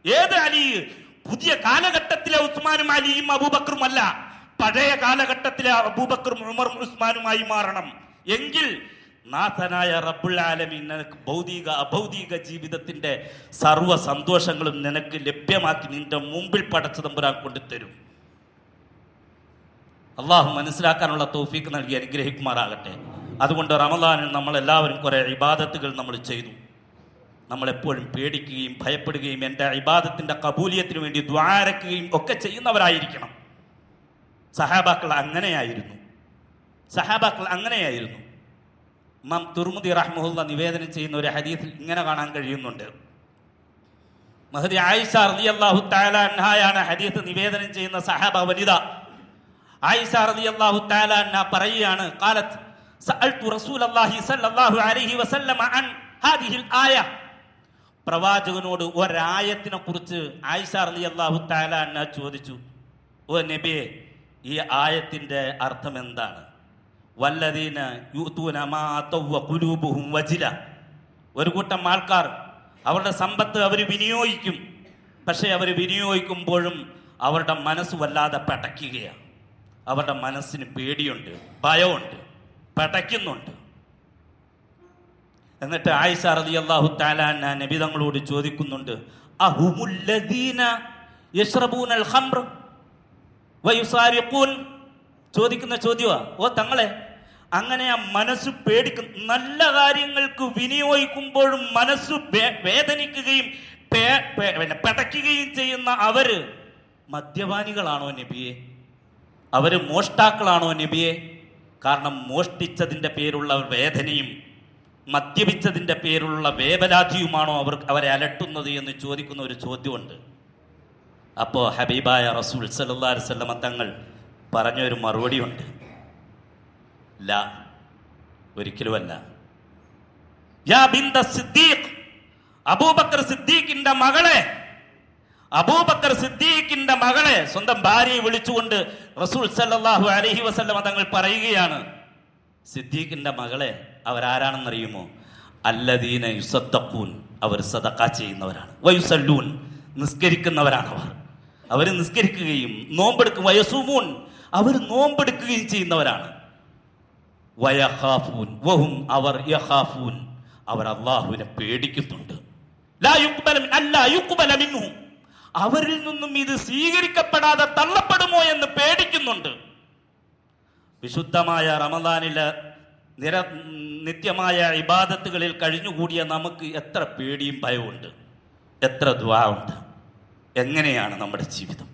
ഏത് അലി? പുതിയ കാലഘട്ടത്തിലെ ഉസ്മാനും അലിയും അബൂബക്കറും അല്ല, പഴയ കാലഘട്ടത്തിലെ അബൂബക്കറും ഉമറും ഉസ്മാനുമായി മാറണം. എങ്കിൽ നാഥനായ റബ്ബുൽ ആലമീൻ നിനക്ക് ഭൗതിക അഭൗതിക ജീവിതത്തിന്റെ സർവ്വ സന്തോഷങ്ങളും നിനക്ക് ലഭ്യമാക്കി നിന്റെ മുമ്പിൽ പടച്ച തമ്പുരാൻ കൊണ്ടുതരും. അള്ളാഹു മനസ്സിലാക്കാനുള്ള തൗഫീഖ് നൽകി അനുഗ്രഹിക്കുമാറാകട്ടെ. അതുകൊണ്ട് റമദാനിൽ നമ്മളെല്ലാവരും കുറേ ഇബാദത്തുകൾ നമ്മൾ ചെയ്തു. നമ്മളെപ്പോഴും പേടിക്കുകയും ഭയപ്പെടുകയും എൻ്റെ ഇബാദത്തിൻ്റെ കബൂലിയത്തിന് വേണ്ടി ദ്വാരക്കുകയും ഒക്കെ ചെയ്യുന്നവരായിരിക്കണം. സഹാബാക്കൾ അങ്ങനെയായിരുന്നു. ഇമാം തുർമുദി റഹ്മഹുല്ല നിവേദനം ചെയ്യുന്ന ഒരു ഹദീസിൽ ഇങ്ങനെ കാണാൻ കഴിയുന്നുണ്ട്. മഹദി ആയിഷ റളിയല്ലാഹു തആല അൻഹയാണ് ഹദീസ് നിവേദനം ചെയ്യുന്ന സഹാബ വനിത. ആയിഷ റളിയല്ലാഹു തആല അൻഹ പറയുകയാണ്, ഖാലത്ത് സഅൽതു റസൂലല്ലാഹി സ്വല്ലല്ലാഹു അലൈഹി വസല്ലമ അൻ ഹാദിഹിൽ ആയ. പ്രവാചകനോട് ഒരായത്തിനെ കുറിച്ച് ആയിഷ റളിയല്ലാഹു തആല അൻഹ ചോദിച്ചു, ഓ നബിയെ, ഈ ആയത്തിന്റെ അർത്ഥം എന്താണ്? വല്ലദീന യുഅ്തൂന മാ അതൗ ഖുലൂബുഹും വജില. ഒരു കൂട്ടം ആൾക്കാർ അവരുടെ സമ്പത്ത് അവർ വിനിയോഗിക്കും. പക്ഷേ അവർ വിനിയോഗിക്കുമ്പോഴും അവരുടെ മനസ്സ് വല്ലാതെ പടയ്ക്കുകയാണ്. അവരുടെ മനസ്സിന് പേടിയുണ്ട്, ഭയമുണ്ട്, പടയ്ക്കുന്നുണ്ട്. എന്നിട്ട് ആയിഷ റളിയല്ലാഹു തആല അൻഹ നബി തങ്ങളോട് ചോദിക്കുന്നുണ്ട്, അഹുമുല്ലദീന യശ്റബൂനൽ ഖംർ വയുസാരിഖൂൻ. ചോദിക്കുന്ന ചോദ്യമാ, ഓ തങ്ങളെ, അങ്ങനെ ആ മനസ്സ് പേടിക്കും, നല്ല കാര്യങ്ങൾക്ക് വിനിയോഗിക്കുമ്പോഴും മനസ്സ് വേദനിക്കുകയും പടയ്ക്കുകയും ചെയ്യുന്ന അവര് മദ്യപാനികളാണോ നബിയെ? അവര് മോഷ്ടാക്കളാണോ നബിയെ? കാരണം മോഷ്ടിച്ചതിൻ്റെ പേരുള്ള വേദനയും മദ്യപിച്ചതിൻ്റെ പേരുള്ള വേവലാതിയുമാണോ അവരെ അലട്ടുന്നത് എന്ന് ചോദിക്കുന്ന ഒരു ചോദ്യമുണ്ട്. അപ്പോൾ ഹബീബായ റസൂൽ സല്ലല്ലാഹു അലൈഹി വസല്ലം തങ്ങൾ പറഞ്ഞൊരു മറുപടിയുണ്ട്, ല, ഒരിക്കലുമല്ല. യാ ബിന്ത സിദ്ദീഖ്, അബൂബക്കർ സിദ്ദീഖിന്റെ മകളെ സ്വന്തം ഭാര്യയെ വിളിച്ചുകൊണ്ട് റസൂൽ സല്ലല്ലാഹു അലൈഹി വസല്ലം തങ്ങൾ പറയുകയാണ്, സിദ്ദീഖിന്റെ മകളെ അവരാരാണെന്നറിയുമോ? അല്ലദീന യുസദ്ദഖൂൻ, അവർ സദഖ ചെയ്യുന്നവരാണ്. വയുസല്ലൂൻ, നിസ്കരിക്കുന്നവരാണ്. അവർ നിസ്കരിക്കുകയും നോമ്പെടുക്കും. വയസൂമൂൻ, അവർ നോമ്പെടുക്കുകയും ചെയ്യുന്നവരാണ്. വയഖാഫൂൻ വഹും, അവർ യഖാഫൂൻ, അവർ അല്ലാഹുവിനെ പേടിക്കുന്നുണ്ട്. ലാ യുഖ്ബല മിൻഹും, അവരിൽ നിന്നും ഇത് സ്വീകരിക്കപ്പെടാതെ തള്ളപ്പെടുമോ എന്ന് പേടിക്കുന്നുണ്ട്. വിശുദ്ധമായ റമദാനിലെ നിത്യമായ ഇബാദത്തുകളിൽ കഴിഞ്ഞുകൂടിയ നമുക്ക് എത്ര പേടിയും ഭയമുണ്ട്, എത്ര ദുആ ഉണ്ട്. എങ്ങനെയാണ് നമ്മുടെ ജീവിതം?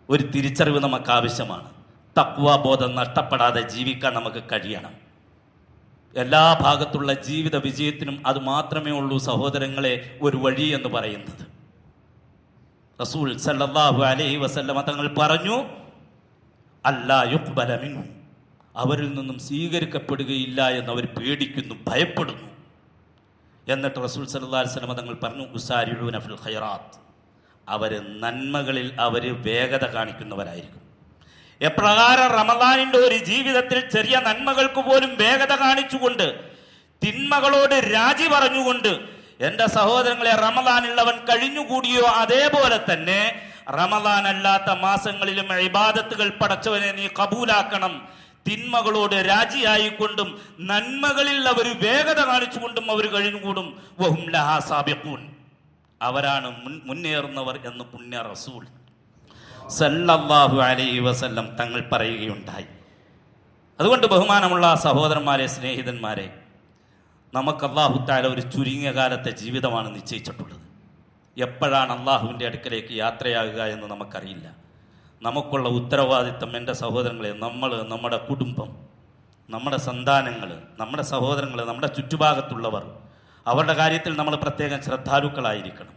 ഒരു തിരിച്ചറിവ് നമുക്ക് ആവശ്യമാണ്. തഖ്വാ ബോധം നഷ്ടപ്പെടാതെ ജീവിക്കാൻ നമുക്ക് കഴിയണം. എല്ലാ ഭാഗത്തുള്ള ജീവിത വിജയത്തിനും അത് മാത്രമേ ഉള്ളൂ സഹോദരങ്ങളെ ഒരു വഴി എന്ന് പറയുന്നത്. റസൂൽ സല്ലല്ലാഹു അലൈഹി വസല്ലമ തങ്ങൾ പറഞ്ഞു, അല്ലാ യുഖ്ബല മിൻഹും, അവരിൽ നിന്നും സ്വീകരിക്കപ്പെടുകയില്ല എന്ന് അവർ പേടിക്കുന്നു, ഭയപ്പെടുന്നു. എന്നിട്ട് റസൂൽ സല്ലല്ലാഹു അലൈഹി വസല്ലമ തങ്ങൾ പറഞ്ഞു, ഉസാരിഊന ഫിൽ ഖൈറാത്ത്, അവർ നന്മകളിൽ അവർ വേഗത കാണിക്കുന്നവരായിരിക്കും. എപ്രകാരം റമദാനിന്റെ ഒരു ജീവിതത്തിൽ ചെറിയ നന്മകൾക്ക് പോലും വേഗത കാണിച്ചുകൊണ്ട് തിന്മകളോട് രാജി പറഞ്ഞുകൊണ്ട് എൻ്റെ സഹോദരങ്ങളെ റമദാനുള്ളവൻ കഴിഞ്ഞുകൂടിയോ, അതേപോലെ തന്നെ റമദാൻ അല്ലാത്ത മാസങ്ങളിലും ഇബാദത്തുകൾ പടച്ചവനെ നീ കബൂലാക്കണം. തിന്മകളോട് രാജിയായിക്കൊണ്ടും നന്മകളിൽ അവർ വേഗത കാണിച്ചുകൊണ്ടും അവർ കഴിഞ്ഞുകൂടും. വഹും ലഹാ സാബിഖൂൻ, അവരാണ് മുന്നേറുന്നവർ എന്ന് പുണ്യ റസൂൽ സല്ലല്ലാഹു അലൈഹി വസല്ലം തങ്ങൾ പറയുകയുണ്ടായി. അതുകൊണ്ട് ബഹുമാനമുള്ള സഹോദരന്മാരെ, സ്നേഹിതന്മാരെ, നമുക്ക് അല്ലാഹു തആല ഒരു ചുരുങ്ങിയ കാലത്തെ ജീവിതമാണ് നിശ്ചയിച്ചിട്ടുള്ളത്. എപ്പോഴാണ് അള്ളാഹുവിൻ്റെ അടുക്കലേക്ക് യാത്രയാകുക എന്ന് നമുക്കറിയില്ല. നമുക്കുള്ള ഉത്തരവാദിത്തം എൻ്റെ സഹോദരങ്ങളെ, നമ്മുടെ കുടുംബം, നമ്മുടെ സന്താനങ്ങൾ, നമ്മുടെ സഹോദരങ്ങൾ, നമ്മുടെ ചുറ്റുഭാഗത്തുള്ളവർ, അവരുടെ കാര്യത്തിൽ നമ്മൾ പ്രത്യേകം ശ്രദ്ധാലുക്കളായിരിക്കണം.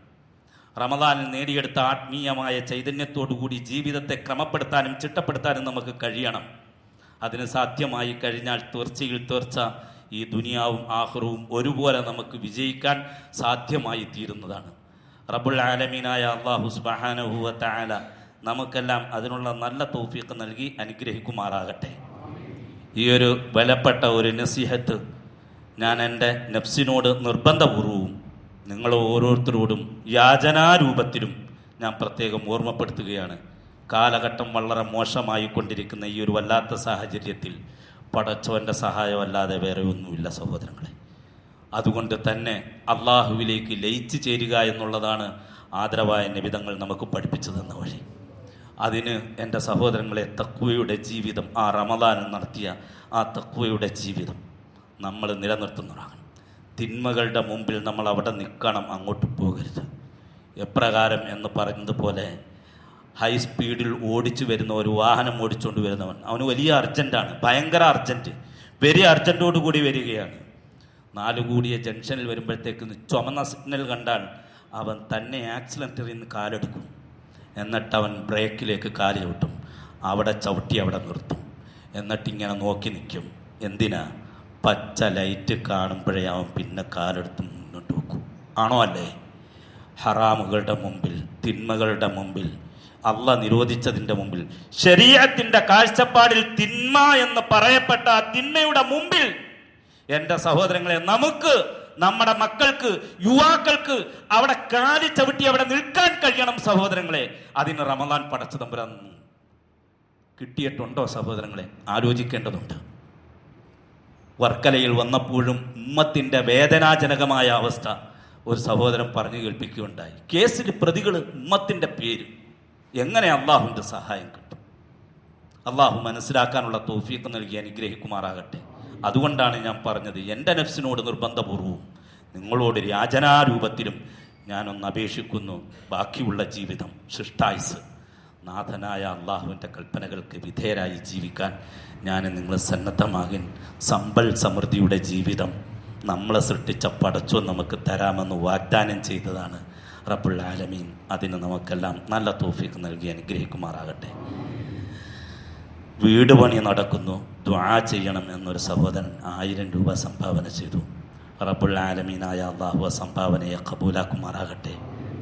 റമദാനിൽ നേടിയെടുത്ത ആത്മീയമായ ചൈതന്യത്തോടുകൂടി ജീവിതത്തെ ക്രമപ്പെടുത്താനും ചിട്ടപ്പെടുത്താനും നമുക്ക് കഴിയണം. അതിന് സാധ്യമായി കഴിഞ്ഞാൽ തീർച്ചയിൽ തീർച്ച ഈ ദുനിയാവും ആഖിറവും ഒരുപോലെ നമുക്ക് വിജയിക്കാൻ സാധ്യമായി തീരുന്നതാണ്. റബ്ബുൽ ആലമീനായ അല്ലാഹു സുബ്ഹാനഹു വ തആല നമുക്കെല്ലാം അതിനുള്ള നല്ല തൗഫീഖ് നൽകി അനുഗ്രഹിക്കുമാറാകട്ടെ. ഈ ഒരു ബലപ്പെട്ട ഒരു നസീഹത്ത് ഞാൻ എൻ്റെ നഫ്സിനോട് നിർബന്ധപൂർവവും നിങ്ങൾ ഓരോരുത്തരോടും യാചനാരൂപത്തിലും ഞാൻ പ്രത്യേകം ഓർമ്മപ്പെടുത്തുകയാണ്. കാലഘട്ടം വളരെ മോശമായി കൊണ്ടിരിക്കുന്ന ഈ ഒരു വല്ലാത്ത സാഹചര്യത്തിൽ പടച്ചവൻ്റെ സഹായമല്ലാതെ വേറെ ഒന്നുമില്ല സഹോദരങ്ങളെ. അതുകൊണ്ട് തന്നെ അള്ളാഹുവിലേക്ക് ലയിച്ചു ചേരുക എന്നുള്ളതാണ് ആദരവായ നബിതങ്ങൾ നമുക്ക് പഠിപ്പിച്ചു തന്ന വഴി. അതിന് എൻ്റെ സഹോദരങ്ങളെ തഖ്വയുടെ ജീവിതം, ആ റമദാൻ നടത്തിയ ആ തഖ്വയുടെ ജീവിതം നമ്മൾ നിലനിർത്തുന്നതാണ്. തിന്മകളുടെ മുമ്പിൽ നമ്മൾ അവിടെ നിൽക്കണം, അങ്ങോട്ട് പോകരുത്. എപ്രകാരം എന്ന് പറഞ്ഞതുപോലെ ഹൈ സ്പീഡിൽ ഓടിച്ചു വരുന്ന ഒരു വാഹനം ഓടിച്ചുകൊണ്ട് വരുന്നവൻ, അവന് വലിയ അർജൻറ്റാണ്, ഭയങ്കര അർജൻറ്റ്, വെരി അർജൻറ്റോട് കൂടി വരികയാണ്. 4 കൂടിയ ജംഗ്ഷനിൽ വരുമ്പോഴത്തേക്ക് ചുമന്ന സിഗ്നൽ കണ്ടാൽ അവൻ തന്നെ ആക്സിലേറ്ററിൽ നിന്ന് കാലെടുക്കും. എന്നിട്ട് അവൻ ബ്രേക്കിലേക്ക് കാല് ചവിട്ടും, അവിടെ ചവിട്ടി അവിടെ നിർത്തും. എന്നിട്ടിങ്ങനെ നോക്കി നിൽക്കും. എന്തിനാ? പച്ച ലൈറ്റ് കാണുമ്പോഴേ അവൻ പിന്നെ കാലെടുത്ത് മുന്നോട്ട് വെക്കും. ആണോ അല്ലേ? ഹറാമുകളുടെ മുമ്പിൽ, തിന്മകളുടെ മുമ്പിൽ, അള്ളാഹ് നിരോധിച്ചതിൻ്റെ മുമ്പിൽ, ശരീഅത്തിന്റെ കാഴ്ചപ്പാടിൽ തിന്മ എന്ന് പറയപ്പെട്ട ആ തിന്മയുടെ മുമ്പിൽ എൻ്റെ സഹോദരങ്ങളെ, നമുക്ക്, നമ്മുടെ മക്കൾക്ക്, യുവാക്കൾക്ക് അവിടെ കാലി ചവിട്ടി അവിടെ നിൽക്കാൻ കഴിയണം സഹോദരങ്ങളെ. അതിന് റമദാൻ പടച്ച തമ്പുരാൻ കിട്ടിയിട്ടുണ്ടോ സഹോദരങ്ങളെ? ആലോചിക്കേണ്ടതുണ്ട്. വർക്കലയിൽ വന്നപ്പോഴും ഉമ്മത്തിൻ്റെ വേദനാജനകമായ അവസ്ഥ ഒരു സഹോദരൻ പറഞ്ഞു കേൾപ്പിക്കുകയുണ്ടായി. കേസിൽ പ്രതികൾ ഉമ്മത്തിൻ്റെ പേര്. എങ്ങനെ അള്ളാഹുവിൻ്റെ സഹായം കിട്ടും? അള്ളാഹു മനസ്സിലാക്കാനുള്ള തൗഫീഖ് നൽകി അനുഗ്രഹിക്കുമാറാകട്ടെ. അതുകൊണ്ടാണ് ഞാൻ പറഞ്ഞത്, എൻ്റെ നഫ്സിനോട് നിർബന്ധപൂർവവും നിങ്ങളോട് യാചനാരൂപത്തിലും ഞാനൊന്ന് അപേക്ഷിക്കുന്നു. ബാക്കിയുള്ള ജീവിതം, ശിഷ്ടായുസ്, നാഥനായ അള്ളാഹുവിൻ്റെ കൽപ്പനകൾക്ക് വിധേയരായി ജീവിക്കാൻ ഞാൻ നിങ്ങൾ സന്നദ്ധമാകിൻ. സമ്പൽ സമൃദ്ധിയുടെ ജീവിതം നമ്മളെ സൃഷ്ടിച്ച പടച്ചോ നമുക്ക് തരാമെന്ന് വാഗ്ദാനം ചെയ്തതാണ് റബ്ബുൽ ആലമീൻ. അതിന് നമുക്കെല്ലാം നല്ല തൗഫീഖ് നൽകി അനുഗ്രഹിക്കുമാറാകട്ടെ. വീട് പണി നടക്കുന്നു, ദുആ ചെയ്യണം എന്നൊരു സഹോദരൻ 1000 രൂപ സംഭാവന ചെയ്തു. റബ്ബുൽ ആലമീനായ അള്ളാഹു സംഭാവനയെ ഖബൂലാക്കുമാറാകട്ടെ,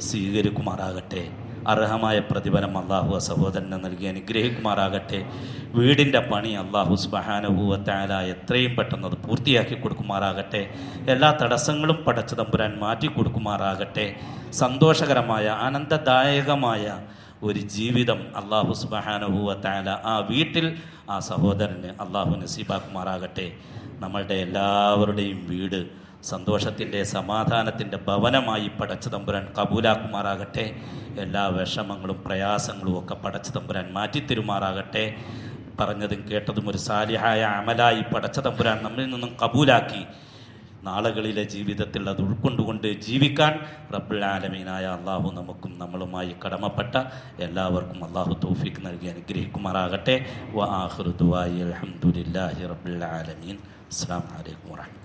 സ്വീകരിക്കുമാറാകട്ടെ. അർഹമായ പ്രതിഫലം അള്ളാഹു സഹോദരനെ നൽകി അനുഗ്രഹിക്കുമാറാകട്ടെ. വീടിൻ്റെ പണി അള്ളാഹു സുബ്ഹാനഹു വ തആല എത്രയും പെട്ടെന്ന് അത് പൂർത്തിയാക്കി കൊടുക്കുമാറാകട്ടെ. എല്ലാ തടസ്സങ്ങളും പടച്ച തമ്പുരാൻ മാറ്റി കൊടുക്കുമാറാകട്ടെ. സന്തോഷകരമായ, ആനന്ദദായകമായ ഒരു ജീവിതം അള്ളാഹു സുബ്ഹാനഹു വ തആല ആ വീട്ടിൽ ആ സഹോദരന് അള്ളാഹു നസീബാക്കുമാറാകട്ടെ. നമ്മളുടെ എല്ലാവരുടെയും വീട് സന്തോഷത്തിൻ്റെ, സമാധാനത്തിൻ്റെ ഭവനമായി പടച്ച തമ്പുരാൻ കബൂലാക്കുമാറാകട്ടെ. എല്ലാ വിഷമങ്ങളും പ്രയാസങ്ങളും ഒക്കെ പടച്ച തമ്പുരാൻ മാറ്റിത്തരുമാറാകട്ടെ. പറഞ്ഞതും കേട്ടതും ഒരു സാലിഹായ അമലായി പടച്ച തമ്പുരാൻ നമ്മിൽ നിന്നും കബൂലാക്കി നാളുകളിലെ ജീവിതത്തിൽ അത് ഉൾക്കൊണ്ടുകൊണ്ട് ജീവിക്കാൻ റബ്ബുൽ ആലമീനായ അള്ളാഹു നമുക്കും നമ്മളുമായി കടമപ്പെട്ട എല്ലാവർക്കും അള്ളാഹു തൗഫീഖ് നൽകി അനുഗ്രഹിക്കുമാറാകട്ടെ. വ ആഖിറു ദുആഇ അൽഹംദുലില്ലാഹി റബ്ബിൽ ആലമീൻ. അസ്സലാമു അലൈക്കും വറഹ്മത്തുള്ളാഹി.